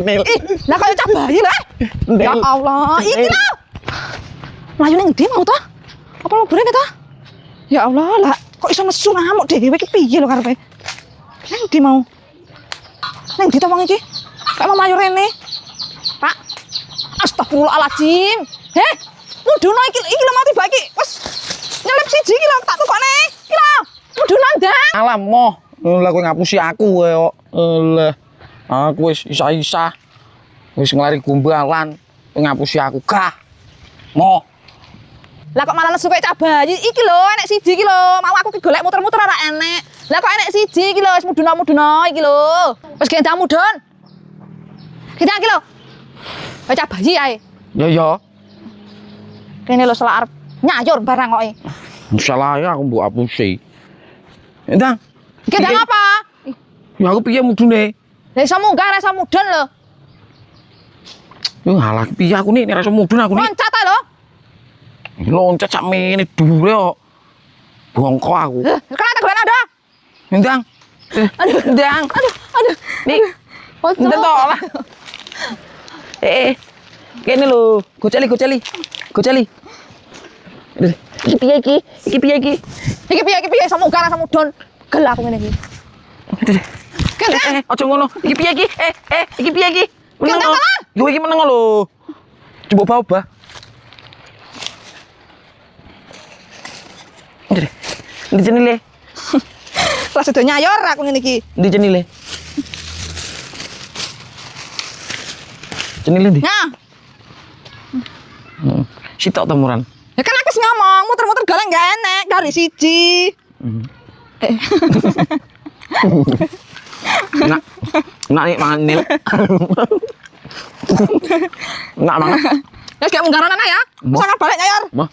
Nil. Lah kaya cah bayi lah. Ya Allah, iki lho. Mlayune ngendi mau to? Apa mlebure to? Ya Allah, lah kok iso nesu ngamuk dhewe iki piye lho karepe? Nang ndi mau? Nang ndi to wong iki? Kok mau mlayu rene? Pak. Astagfirullahaladzim. Heh, muduna iki lho mati bae iki. Wes nyelip siji iki lho tak tukokne. Iki lho, muduna ndang. Alah moh, lah kowe ngapusi aku kowe kok. Lah. Aku wis isa-isa. Wis nglari gombalan, kowe ngapusi aku gah. Moh. Lah kok malah nesu kaya cah bayi iki lho, enek siji iki lho. Mau aku ki golek muter-muter ora enek. Lah kok enek siji iki lho, wis muduna-muduna iki lho. Wis gendang mudun. Kita iki lho. Kaya cah bayi ae. Ya. Kene lho selak arep nyayur barang kok e. Salah ya aku mbok apusi. Endang. Gendang apa? Ya aku piye mudune? Lah iso munggah ora iso mudun lho. Yo halah piye aku nek ora iso mudun aku nek. Loncat ta lho. Loncat sak mene dhuwure kok. Bongko aku. Kena teguran ada. Endang. Endang. Aduh. Nih. Entar to lah. Kene lho, goceli. Iki piye iki? Iki Iki piye iso munggah ora iso mudun. Gel aku ngene iki. Aja ngono. Iki piye iki? Iki piye iki? Meneng to. Yo iki meneng lho. Coba obah. Ndi jenile? Lah sedo nyayor aku ngene iki. Ndi jenile? Jenile ndi? Nah, Sitok temuran. ya kan aku wis ngomong muter-muter golek enggak enek dari siji. Nak nih mangan Nil. Nak mangan. Ya gak munggaran ana ya. Mbah. Sana balik nyayor. Mbah.